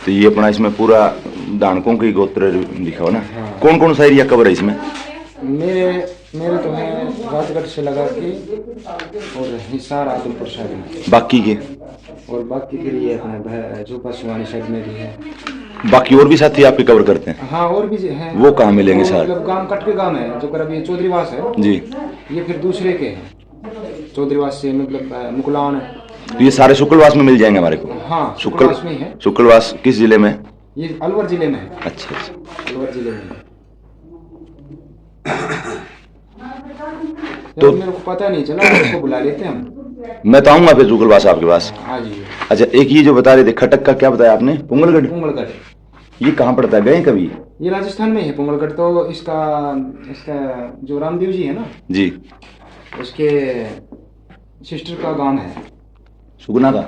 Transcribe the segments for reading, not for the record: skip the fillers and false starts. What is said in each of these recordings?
तो ये अपना इसमें पूरा दानकों की गोत्र लिखा हो ना। हाँ। कौन कौन सा एरिया कवर है इसमें? मेरे मेरे तो है राजगढ़ से लगा के और हिसार आदमपुर साइड में, बाकी के? और बाकी के लिए अपने जो पशुवानी साइड में भी है। बाकी और भी साथी आपके कवर करते हैं? हाँ और भी हैं। वो कहाँ मिलेंगे सर? मतलब गांव कट के गांव है जो कर ये चौधरीवास है जी। ये फिर दूसरे के हैं चौधरीवास से, मतलब मुकलान। तो ये सारे शुक्रवास में मिल जाएंगे हमारे को? हाँ शुक्रवास में है। शुक्रवास किस जिले में? ये अलवर जिले में है। अच्छा अच्छा। अलवर जिले में है। तो मेरे को पता नहीं चला, उसको बुला लेते हैं हम। मैं तो आऊंगा फिर शुक्रवास आपके पास। हाँ जी। अच्छा, एक ये जो बता रहे थे खटक का, क्या बताया आपने? पुंगलगढ़? पुंगलगढ़ ये कहाँ पड़ता है, गए कभी? ये राजस्थान में है पुंगलगढ़। तो इसका इसका जो रामदेव जी है ना जी, उसके सिस्टर का गांव है सुगुना का।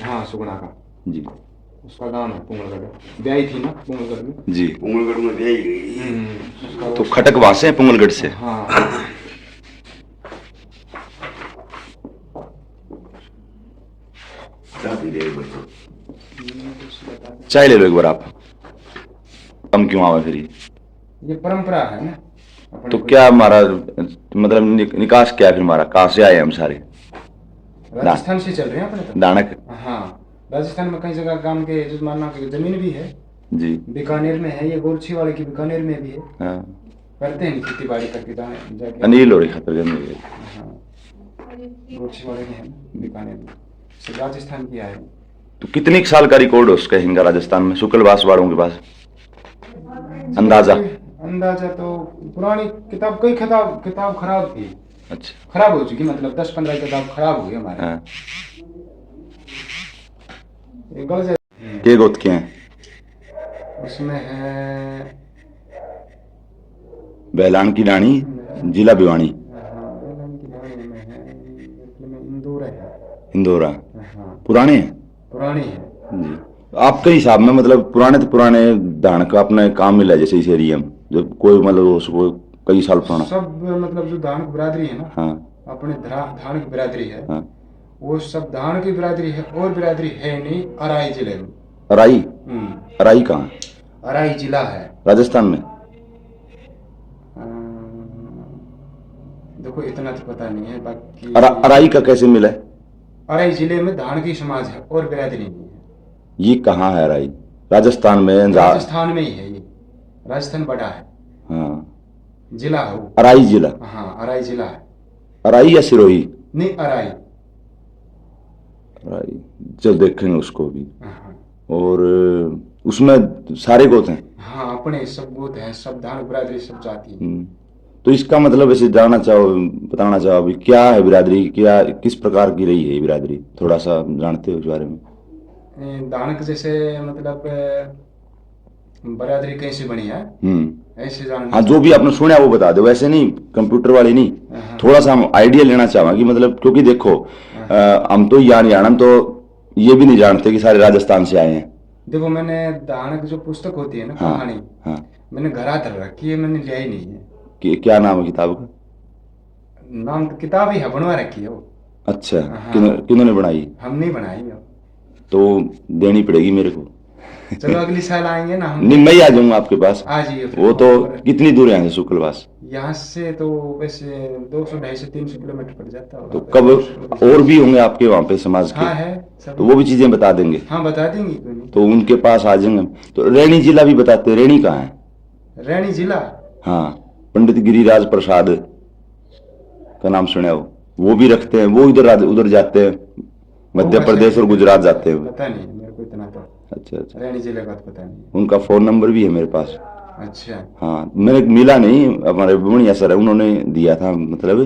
हाँ सुगुना का जी। उसका गांव है पुंगलगढ़। ब्याई थी ना पुंगलगढ़ में। जी, पुंगलगढ़ में ब्याई गई। उसका तो खटक वहां से है, पुंगलगढ़ से? हाँ। चाय ले लो एक बार आप। हम क्यों आवे फिर? ये परंपरा है ना अपने तो को। क्या हमारा मतलब निकास क्या है फिर हमारा? कहाँ से आए हम सारे? राजस्थान से चल रहे हैं अपने तो। दानक? हाँ राजस्थान में कई जगह काम के जो मानना की जमीन भी है। जी। बीकानेर में है, ये गोरछी वाले की बीकानेर में भी है। हाँ। करते हैं खेती बाड़ी करके जाके। अनिल और खतर गंज। हाँ गोरछी वाले में है ना बीकानेर में, से राजस्थान की आए। तो कितने साल का रिकॉर्ड है उसका इनका राजस्थान में, शुक्लवास वालों के पास? अंदाजा? अंदाजा तो पुरानी किताब, कई किताब खराब थी। अच्छा। खराब हो चुकी, मतलब 10-15 किताब खराब हो गई हमारे। हाँ। ये गलत है। ये गोत के हैं? उसमें है बैलान की रानी, जिला भिवानी, हाँ बेलन की रानी में है, इसमें इंदौर है। इंदौरा। हाँ पुराने हैं? पुरानी है। जी। आपके हिसाब में मतलब पुराने तो पुराने धान का अपने काम मिला, जैसे इस एरिया में जो कोई मतलब उसको कई साल पुराना? सब मतलब जो धान की बिरादरी है ना। हाँ अपने धान की बिरादरी है। हाँ। वो सब धान की बिरादरी है, और बिरादरी है नहीं अराई जिले में। अराई? अराई कहाँ? अराई जिला है राजस्थान में? देखो इतना तो पता नहीं है बाकी। अराई का कैसे मिला है? अराई जिले में धान की समाज है और बिरादरी नहीं है। ये कहाँ है अराई? राजस्थान में? राजस्थान में ही है ये। राजस्थान बड़ा है। हाँ। जिला है वो। अराई जिला? हाँ अराई जिला है। अराई या सिरोही? नहीं अराई। अराई, चल देखेंगे उसको भी। हाँ। और उसमें सारे गोत हैं? हाँ अपने सब गोत हैं, सब धान बिरादरी सब जाती है। तो इसका मतलब ऐसे जानना चाहो, बताना चाहो अभी क्या है बिरादरी, क्या किस प्रकार की रही है ये बिरादरी, थोड़ा सा जानते हो इस बारे में? धान के जैसे मतलब बिरादरी कैसे बनी है ऐसे जान। हाँ जो भी आपने सुना वो बता दो, वैसे नहीं कंप्यूटर वाली नहीं। थोड़ा सा हम आइडिया लेना चाहेंगे कि मतलब, क्योंकि देखो हम तो यान तो ये भी नहीं जानते कि सारे राजस्थान से आए हैं। देखो मैंने धान की जो पुस्तक होती है ना कहानी, मैंने घर आकर रखी है, मैंने लिया ही नहीं है। क्या नाम है किताब का? नाम तो किताब ही है, बनवा रखी है वो। अच्छा। किन्होंने बनाई? हम नहीं बनाई है। तो देनी पड़ेगी मेरे को। चलो अगली साल आएंगे ना हम। नहीं मैं ही आ जाऊंगा आपके पास। आ जाइए। वो तो कितनी दूर है यहाँ से शुक्लवास? यहाँ से तो वैसे 200-250 से 300 किलोमीटर पड़ जाता है। तो कब और भी होंगे आपके वहाँ पे समाज के? हाँ है सब। तो वो भी चीजें बता देंगे? हाँ बता देंगे, कोई नहीं। तो उनके पास आ जाएंगे। तो रैनी जिला भी बताते हैं, रैनी कहाँ है? रैनी जिला? हाँ, पंडित गिरिराज प्रसाद का नाम सुना हो? वो भी रखते हैं, वो इधर उधर जाते हैं, मध्य प्रदेश और गुजरात जाते हैं। पता नहीं मेरे को इतना तो। अच्छा अच्छा। रैनी जिले का तो पता नहीं। उनका फोन नंबर भी है मेरे पास। अच्छा। हाँ मैंने मिला नहीं, हमारे बुमणिया सर है उन्होंने दिया था, मतलब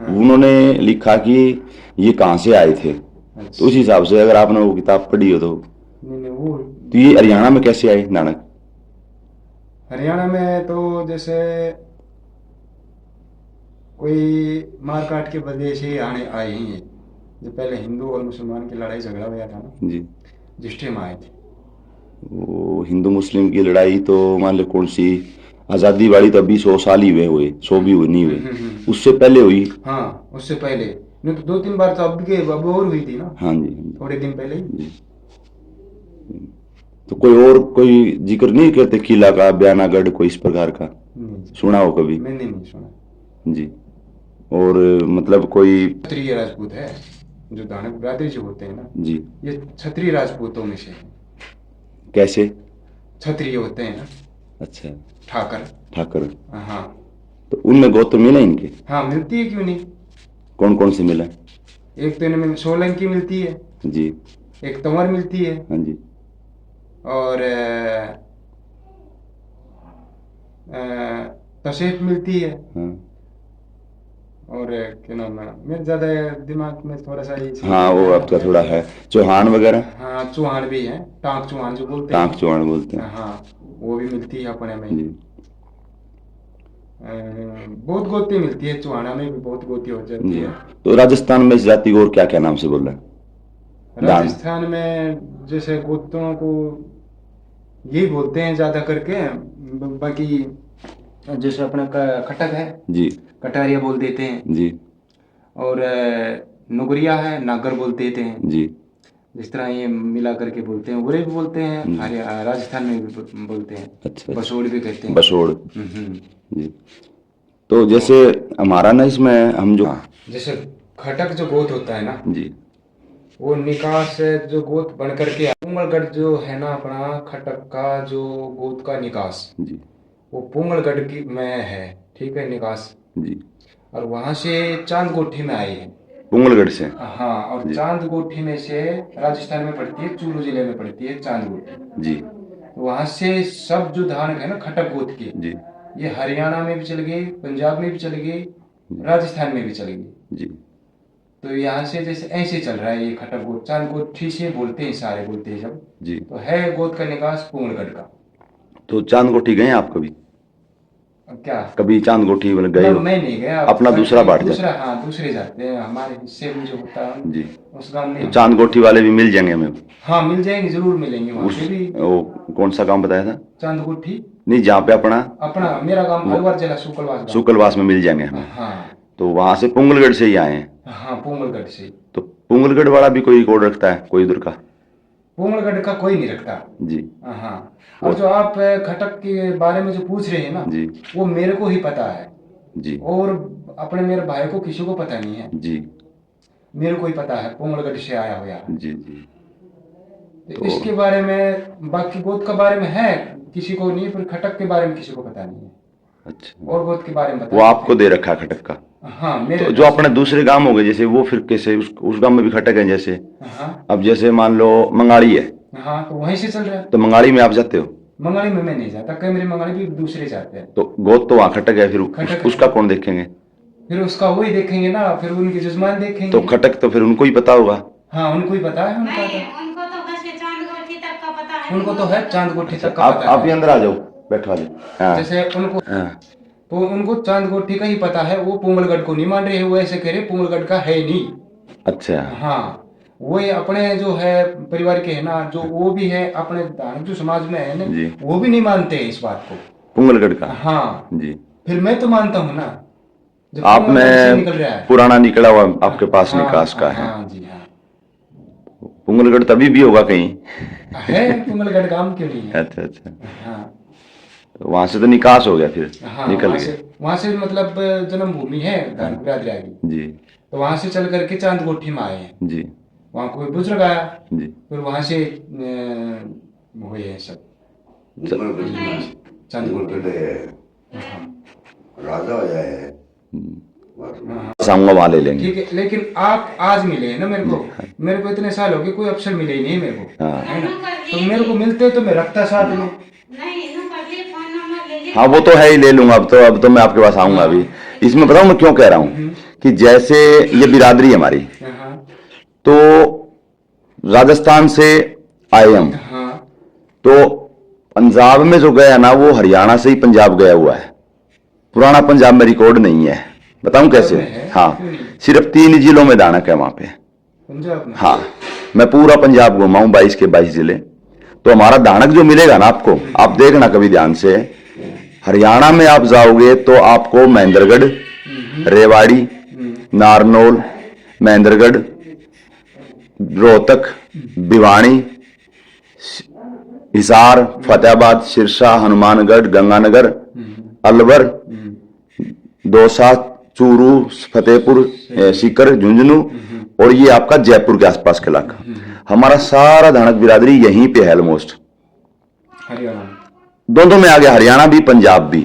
उन्होंने लिखा कि ये कहाँ से आए थे। अच्छा। तो उस हिसाब से अगर आपने वो किताब पढ़ी हो तो। नहीं वो तो ये हरियाणा में कैसे आए नानक? हरियाणा में तो जैसे कोई मार काट के वजह से आए ही है। जो पहले हिंदू और मुसलमान की लड़ाई झगड़ा हुआ था ना जी, जिस टाइम आए थे। वो हिंदू मुस्लिम की लड़ाई तो मान लो कौन सी, आजादी वाली तो अभी 100 साल ही हुए 100 भी हुई नहीं हुई, उससे पहले हुई। हाँ उससे पहले नहीं तो 2-3 बार तो अब और हुई थी ना। हाँ जी, थोड़े दिन पहले ही। तो कोई जिक्र नहीं करते किला का, बयानागढ़, कोई इस प्रकार का नहीं, सुना हो कभी? मैंने नहीं सुना। जी। और मतलब कोई? क्षत्रिय राजपूत है, जो दानव बिरादरी जो होते हैं ना, जी। ये क्षत्रिय राजपूतों में से है। कैसे? क्षत्रिय होते हैं ना, अच्छा। ठाकर। ठाकर। हाँ तो उनमें गौतम मिला इनके? हाँ, मिलती है, क्यों नहीं। कौन कौन से मिला? एक तो इनमें सोलंकी मिलती है, जी। एक तंवर मिलती है, हाँ जी। और तसेफ मिलती है, हाँ और क्या नाम है, मेरे ज्यादा दिमाग में थोड़ा सा ये हाँ, वो आपका थोड़ा है। चौहान वगैरह? हाँ, चौहान भी है, टांक चौहान जो बोलते टांक हैं। चौहान बोलते हैं। हाँ, वो भी मिलती है अपने में। जी। बहुत गोती मिलती है, चौहाना में भी बहुत गोती हो जाती जी। है। तो राजस्थान में इस जाति को और क्या क्या नाम से बोल रहे हैं? राजस्थान में जैसे गोतों को यही बोलते हैं ज्यादा करके, बाकी जैसे अपना खटक है, जी। कटारिया बोल देते हैं, जी। और नुगरिया है, नागर बोल देते हैं। जी। जिस तरह ये मिला करके बोलते हैं, उरे भी बोलते हैं, राजस्थान में भी बोलते हैं। अच्छा। बसोड़ भी कहते हैं। बसोड़। हम्म। जी। तो जैसे हमारा ना इसमें हम जो जैसे खटक जो गोत होता है ना, जी, वो निकास से जो गोत बन करके पुंगलगढ़ जो है ना, अपना खटक का जो गोत का निकास, जी, वो पुंगलगढ़ की में है, ठीक है, निकास। जी। और वहां से चांद कोठी में आए हैं। पुंगलगढ़ से? हाँ, और चांद कोठी में से राजस्थान में पड़ती है, चूरू जिले में पड़ती है चांद कोठी। जी। वहां से सब जो धान है ना खटक गोत के, जी। ये हरियाणा में भी चल गई, पंजाब में भी चल गई, राजस्थान में भी चल गई। जी। तो यहाँ से जैसे ऐसे चल रहा है ये खटक गोत, चांद कोठी से बोलते हैं, सारे बोलते हैं जब। जी। तो है गोत का निकास पुंगलगढ़ का। तो चांदकोठी गए आप कभी? अब क्या, कभी चांदकोठी गए हो? मैं नहीं गया। अपना दूसरा बाट जाए। दूसरा, हाँ, दूसरे जाते हैं, हमारे हिस्से में जो होता है जी। उस गांव में। तो चांदकोठी वाले भी मिल जाएंगे हमें? हाँ, मिल जाएंगे, जरूर मिलेंगे वहाँ उस पे भी। वो कौन सा गांव बताया था? चांद कोठी। नहीं, जहाँ पे अपना मेरा गांव अलवर जिला सुकलवास गांव। सुकलवास में मिल जाएंगे हमें। हाँ तो वहां से पुंगलगढ़ से ही आए हैं? हाँ, पुंगलगढ़ से। तो पुंगलगढ़ वाला भी कोई रिकॉर्ड रखता है, कोई उधर का? पुंगलगढ़ का कोई नहीं रखता। जी। हाँ, और जो आप खटक के बारे में जो पूछ रहे हैं ना जी, वो मेरे को ही पता है जी, और अपने मेरे भाई को किसी को पता नहीं है। जी, मेरे को ही पता है, पुंगलगढ़ से आया हुआ। जी, जी। तो इसके बारे में, बाकी गोत के बारे में है किसी को नहीं, पर खटक के बारे में किसी को पता नहीं है। अच्छा। और गोत के बारे में वो आपको दे रखा है खटक का? हाँ, मेरे तो जो अपने दूसरे गांव हो गए, जैसे वो फिर कैसे उस गांव में भी खटक है जैसे? हाँ अब जैसे मान लो मंगाड़ी है, हाँ, तो वहीं से चल रहा है। तो मंगाड़ी में आप जाते हो? मंगाली में मैं नहीं जाता, कई मेरे मंगाली भी दूसरे जाते हैं। तो गोद तो वहाँ खटक है, फिर खटक है। उसका कौन देखेंगे? फिर उसका वही देखेंगे ना, फिर उनके जजमान देखेंगे। तो खटक तो फिर उनको ही पता होगा? हाँ, उनको ही पता है, उनका नहीं, उनको तो बस ये चांद कोठी तक का पता है। उनको तो है चांद कोठी तक का आप पता आप ही है। अंदर आ जाओ, बैठवा ले। हाँ, जैसे उनको, हाँ, तो उनको चांद कोठी का ही पता है। वो पुंगलगढ़ को नहीं मान रहे, वो ऐसे कह रहे पुंगलगढ़ का है नहीं। अच्छा। हाँ, वो ये अपने जो है परिवार के है ना, जो वो भी है अपने धार्मिक जो समाज में है जी। ना, वो भी नहीं मानते हैं इस बात को। पुंगलगढ़ का? हाँ, जी। फिर मैं तो मानता हूँ ना, जब आप पुंगलगढ़ से में निकल रहा है। पुराना निकला हुआ आपके पास हाँ, निकास का है? हाँ जी, हाँ, पुंगलगढ़ तभी भी होगा कहीं? है पुंगलगढ़ काम क्यों नहीं है। अच्छा, अच्छा। हाँ वहां से तो निकास हो गया, फिर हाँ, निकल वहाँ गए। से, वहाँ से मतलब जन्मभूमि है धार्मिक बिरादरी की। जी, तो वहां से चल करके चांद कोठी में आए हैं। जी, वहां कोई बुजुर्ग आया, जी। फिर वहां से हुए हैं सब चांद कोठी। राजा हो जाए। सामूंगा वहां ले लेंगे। ठीक है, लेकिन आप आज मिले हैं ना मेरे को इतने साल हो गए, कोई अवसर मिले ही नहीं मेरे को, हाँ। है ना। तो मेरे को मिलते तो मैं रखता साथ में। नहीं, इन्हों कर लिए, फोन नंबर ले लिए। हाँ, वो तो है ही, ले लूंगा। अब तो मैं आपके पास आऊंगा अभी। इसमें बताऊं मैं क्यों कह रहा हूँ कि जैसे ये बिरादरी है हमारी, हाँ तो राजस्थान से आए हम, हाँ, तो पंजाब में जो गया ना, वो हरियाणा से ही पंजाब गया हुआ है। पुराना पंजाब में रिकॉर्ड नहीं है। बताऊं कैसे? हाँ, सिर्फ 3 जिलों में दानक है वहां पे। पंजाब में। हाँ, मैं पूरा पंजाब घुमा हूं, 22 के 22 जिले। तो हमारा दानक जो मिलेगा ना आपको, आप देखना कभी ध्यान से, हरियाणा में आप जाओगे तो आपको महेंद्रगढ़, रेवाड़ी, नारनौल, महेंद्रगढ़, रोहतक, भिवानी, हिसार, फतेहाबाद, सिरसा, हनुमानगढ़, गंगानगर, अलवर, दौसा, चूरू, फतेहपुर, सीकर, झुंझुनू और ये आपका जयपुर के आसपास का इलाका। हमारा सारा धानक बिरादरी यहीं पे है ऑलमोस्ट। हरियाणा दोनों में आ गया, हरियाणा भी पंजाब भी।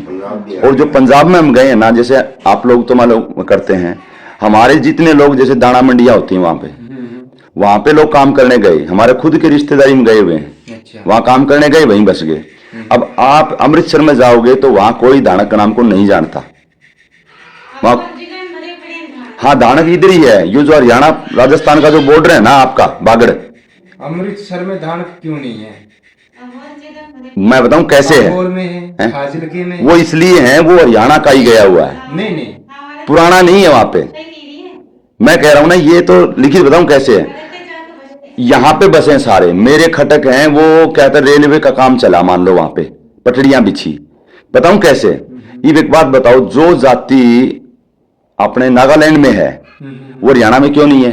और जो पंजाब में हम गए हैं ना, जैसे आप लोग तो मालूम करते हैं, हमारे जितने लोग जैसे दाना मंडियां होती हैं वहां पे लोग काम करने गए, हमारे खुद के रिश्तेदारी में गए हुए हैं, अच्छा वहां काम करने गए, वहीं बस गए। अब आप अमृतसर में जाओगे तो वहां कोई धानक का नाम को नहीं जानता। वहां और जिले में बड़े बड़े धान हाँ, धानक इधर ही है। ये जो हरियाणा राजस्थान का जो बॉर्डर है ना आपका बागड़, अमृतसर में धान क्यों नहीं है? और जगह बड़े मैं बताऊं कैसे नागौर है, में है, फाजिलके में है। वो इसलिए है, वो हरियाणा का ही गया हुआ है, नहीं हमारे पुराना नहीं है वहां पे। सही नहीं है मैं कह रहा हूं ना, ये तो लिखित बताऊं कैसे है। रहते जाके बचते यहाँ पे बसे सारे मेरे खटक हैं, वो कहते हैं रेलवे का काम चला, मान लो वहां पे पटड़ियां बिछी। बताऊं कैसे? ये एक बात बताओ, जो जाति अपने नागालैंड में है वो हरियाणा में क्यों नहीं है?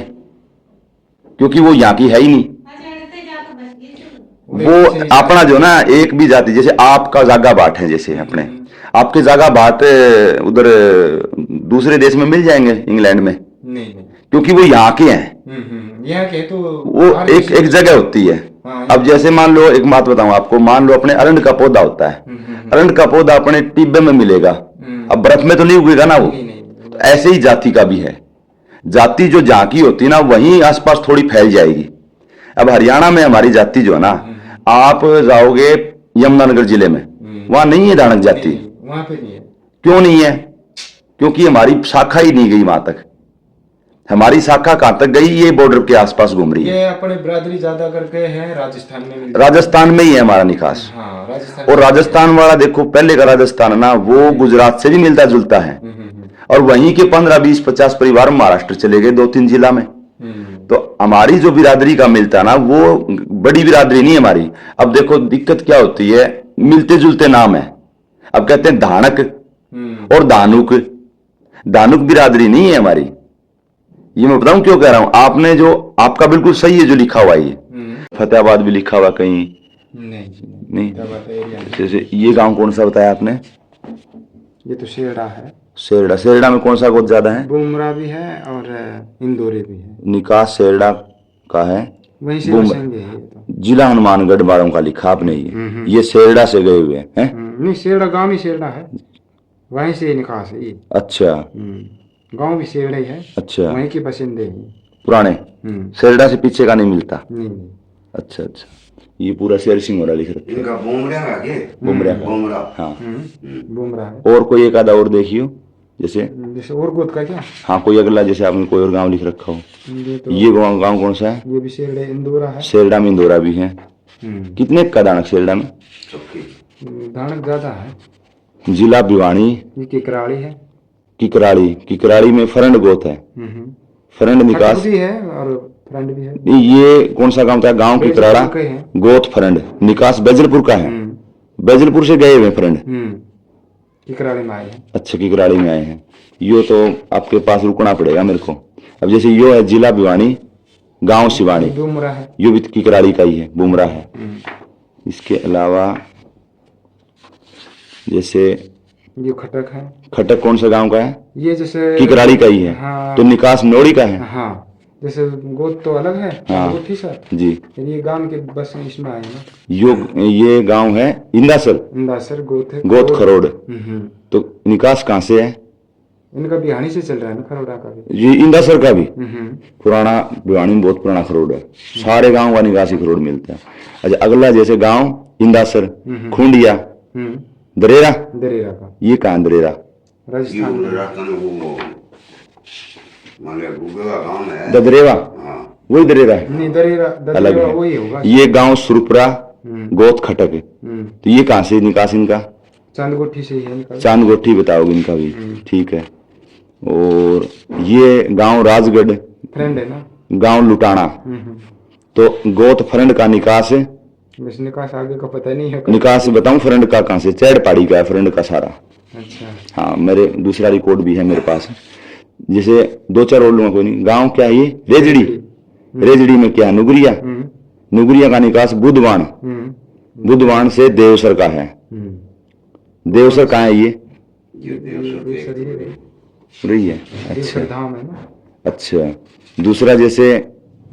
क्योंकि वो यहाँ की है ही नहीं। अच्छा रहते जाके बच गए वो अपना जो ना एक भी जाति, जैसे आपका जागा बाट है, जैसे अपने आपके जागा बाट उधर दूसरे देश में मिल जाएंगे, इंग्लैंड में, नहीं नहीं क्योंकि वो यहाँ के हैं। यहाँ के तो वो हर एक एक जगह होती है। हाँ, अब जैसे मान लो, एक बात बताऊं आपको, मान लो अपने अरंड का पौधा होता है, अरंड का पौधा अपने टिब्बे में मिलेगा, अब बर्फ में तो नहीं उगेगा ना वो। नहीं तो ऐसे ही जाति का भी है, जाति जो जहाँ की होती है ना वहीं आसपास थोड़ी फैल जाएगी। अब हरियाणा में हमारी जाति जो है ना, आप जाओगे यमुनानगर जिले में, वहां नहीं है धानक जाति। वहां पे नहीं है। क्यों नहीं है? क्योंकि हमारी शाखा ही नहीं गई वहां तक। हमारी शाखा कहां तक गई? ये बॉर्डर के आसपास घूम रही है। ये अपने बिरादरी ज्यादा करके हैं राजस्थान में मिलते हैं। राजस्थान में ही है हमारा निकास। हाँ राजस्थान और राजस्थान वाला देखो, पहले का राजस्थान है ना, वो गुजरात से भी मिलता जुलता है। और वहीं के 15, 20, 50 परिवार महाराष्ट्र चले गए 2-3 जिला में। तो हमारी जो बिरादरी का मिलता है ना, वो बड़ी बिरादरी नहीं है हमारी। अब देखो दिक्कत क्या होती है, मिलते जुलते नाम है। अब कहते हैं धानक और दानुक, दानुक बिरादरी नहीं है हमारी। ये मैं बताऊं क्यों कह रहा हूं, आपने जो आपका बिल्कुल सही है जो लिखा हुआ है, ये फतेहाबाद भी लिखा हुआ कहीं नहीं। जैसे ये गांव कौन सा बताया आपने? ये तो शेरडा है। शेरडा, शेरडा में कौन सा गोद ज्यादा है? बुमरा भी है और इंदौरी भी है। निकास शेरडा का है, वहीं से बुमरा। बसेंगे ये तो। जिला हनुमानगढ़ बारों का लिखा आपने ये शेरडा से गए हुए हैं। नहीं शेरडा गांव ही शेरडा है, वहीं से निकास है ये। अच्छा गांव भी शेरडा ही है। अच्छा, वहीं के बसिंदे ही। पुराने शेरडा से पीछे का नहीं मिलता। नहीं अच्छा अच्छा, ये पूरा शेर सिंह हो रहा लिख रखा है। इनका बुमरा का के बुमरा का। बुमरा हाँ, बुमरा है। और कोई एक आधा और देखियो, जैसे जैसे और गोद का क्या? हाँ कोई अगला, जैसे आपने कोई और गांव लिख रखा हो। ये तो ये गांव कौन सा है? ये भी शेरडा इंदौरा है। शेरडा में इंदौरा भी है। कितने का दानक शेरडा में? सबकी धानक ज्यादा है। जिला भिवानी, ये किकराड़ी है। किकराड़ी, किकराड़ी में फरंड गोत है, फरंड निकास। भी है और फ्रेंड भी है। ये कौन सा गांव था? गांव किकराड़ा, बेजलपुर के हैं। गोत फरंड, निकास बैजलपुर का है। बैजलपुर से गए हुए फरंड। किकराड़ी में आए हैं। अच्छा, किकराड़ी में आए हैं। यो तो आपके पास रुकना पड़ेगा मेरे को। अब जैसे यो है जिला भिवानी, गांव सिवानी, बुमरा है। यो भी किकराड़ी का ही है, बुमरा है। इसके अलावा जैसे ये खटक है। खटक कौन सा गांव का है? ये जैसे किकराड़ी का ही है। हाँ। तो निकास नोड़ी का है। हाँ जैसे गोद तो अलग है। हाँ। गोद सर जी, ये गांव के बस इसमें आए ना। ये गांव है इंदासर, इंदासर गोद है। गोत खरोड़। तो निकास कहाँ से है? इनका बिहानी से चल रहा है ना, खरोड़ा का भी। ये इंदासर का भी पुराना, भिवानी में बहुत पुराना खरोड़ है। सारे गांव का निकासी खरोड़ मिलता है। अच्छा, अगला जैसे गांव इंदासर, खूंडिया, दरेरा। दरेरा का ये कहाँ दरेरा? ये राजस्थान में। राजस्थान में वो मान लिया गुगे का गांव है। ददरेवा, हाँ वही दरेरा है। नहीं दरेरा अलग दरेरा है। वही होगा। ये गांव सुरपुरा, गोत खटक है। तो ये कहाँ से निकास इनका? चांदगोठी से ही है इनका। चांदगोठी बताओगे इनका भी? ठीक है। और ये गांव राजगढ़, फ्रेंड है ना। गांव लुटाना। तो गोत फरंड का निकास है। बस निकास आगे का पता नहीं है। निकास बताऊं फरंड का कहाँ से? चैड़ पहाड़ी का है फरंड का सारा। अच्छा हाँ, मेरे दूसरा रिकॉर्ड भी है मेरे पास। जैसे 2-4 और लूंगा, कोई नहीं। गांव क्या है ये? रेजड़ी। रेजड़ी में क्या है? नुगरिया। नुगरिया का निकास बुधवान, बुधवान से देवसर का है। देवसर कहाँ है ये? ये देवसर रही है। देवसर धाम है ना। अच्छा, दूसरा जैसे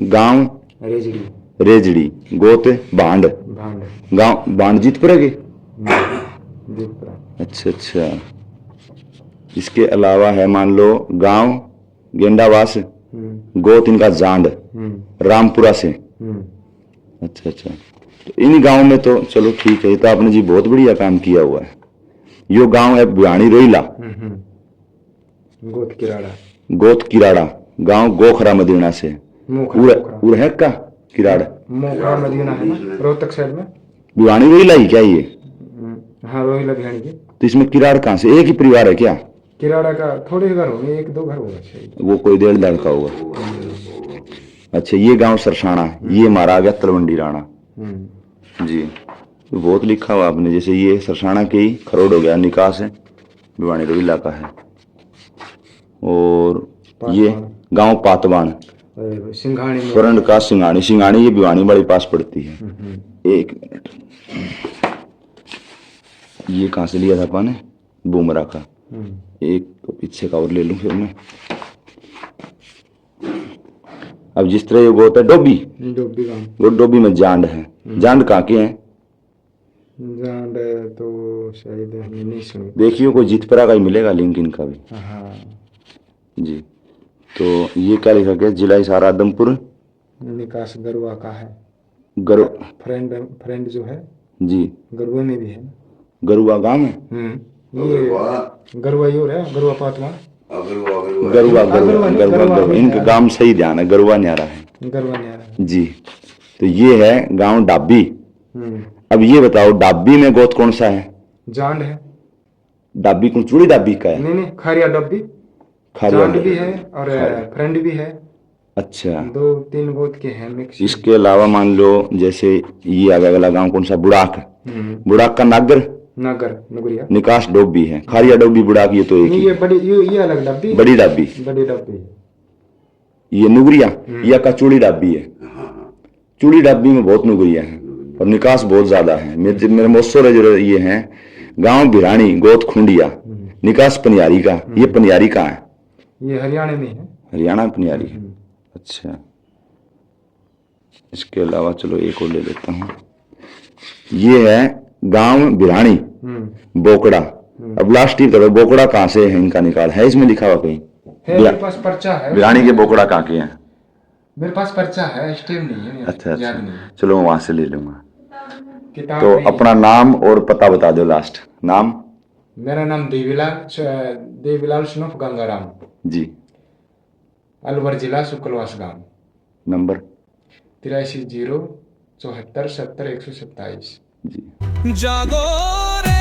गांव रेजड़ी, रेजड़ी, गोत भांड, भांड, गांव भांड जीतपुरा के। दीपपुरा। अच्छा अच्छा, इसके अलावा है मान लो गांव गेंडावास, गोत इनका जांड, रामपुरा से। अच्छा अच्छा, तो इन गांव में तो चलो ठीक है, ये तो आपने जी बहुत बढ़िया काम किया हुआ है। यो गांव है भिवानी रोहिला, गोत किराड़ा, गोत किराड़ा, गांव गोखरा मदीना से। उर है का किराड़, मोखरा मदीना है ना, रोहतक साइड में। भिवानी रोहिला ही क्या ये? हाँ, रोहिला भिवानी के। तो इसमें किराड़ कहाँ से? एक ही परिवार है क्या? किराड़ा का थोड़े घर होंगे, एक दो घर होगा शायद। वो कोई 1.5 लाख का होगा। अच्छा, ये गांव सरसाना, ये मारा गया तलवंडी राणा जी। तो बहुत लिखा हुआ आपने, जैसे ये सरसाना के ही खरोड़ हो गया, निकास है, भिवानी रोहिला का है। और ये गांव पातवान, सिंघानी में। स्वर्ण का सिंघानी, सिंघानी ये भिवानी बड़ी पास पड़ती है। एक मिनट, ये कहाँ से लिया था पाने? बुमरा का। एक तो पीछे का और ले लूं फिर मैं। अब जिस तरह ये गोत है डोबी, डोबी गांव, वो डोबी में जांड है। जांड कहाँ के हैं? जांड तो शायद हमने नहीं सुनी। देखियो कोई जीतपुरा का ही मिलेगा लिंक इनका भी। हाँ जी, तो ये क्या लिखा गया? जिला हिसार आदमपुर, निकास गरुआ का है। गरु फ्रेंड जो है जी, गरुआ में भी है। गरुआ गांव में। ये गरुआ ही हो रहा है, गरुआ पातवा। गरुआ गरुआ गरुआ गरुआ, इनका गांव सही ध्यान है, गरुआ न्यारा है। गरुआ नहीं आ रहा जी, तो ये है गांव डाबी। अब ये बताओ डाबी में गोत कौन सा है? जांड है। डाबी कौन? चूड़ी डाबी का है? नहीं, खारिया डब्बी। खारिया जांड भी है और फ्रेंड भी है। अच्छा, 2-3 गोत के हैं मिक्स। इसके अलावा मान लो जैसे ये आ गया अगला गांव कौन सा? बुड़ाक, बुड़ाक का नागर, नागर नगरिया, निकास डोबी है। खारिया डोबी बुड़ाक ये तो एक नहीं, ही। ये बड़ी, ये अलग डब्बी, बड़ी डाबी, बड़ी डब्बी। ये नुगरिया या का चूड़ी डाबी है। चूड़ी डाबी में बहुत नुगरिया है और निकास बहुत ज्यादा है। मेरे मौसों जो ये हैं गांव भिरानी, गोत खुंडिया, निकास पनियारी का। ये पनियारी कहाँ है? ये हरियाणा में है। हरियाणा पनियारी है। अच्छा, इसके अलावा चलो एक और ले लेता हूँ। ये है गांव भिरानी, बोकड़ा। अब लास्ट ही करो, बोकड़ा कहाँ से है? इनका निकाल है इसमें लिखा हुआ कहीं? है मेरे पास पर्चा है। भिरानी के बोकड़ा कहाँ के हैं? मेरे पास पर्चा है, स्टेम नहीं है। अच्छा याद अच्छा, नहीं। चलो मैं वहां से ले लूंगा। किताब तो नहीं। अपना नाम और पता बता दो लास्ट। नाम? मेरा नाम देवीलाल सनफ गंगाराम, जी। अलवर जिला शुक्लवास गांव। नंबर? 83 0 74 70 127। जी। जागो रे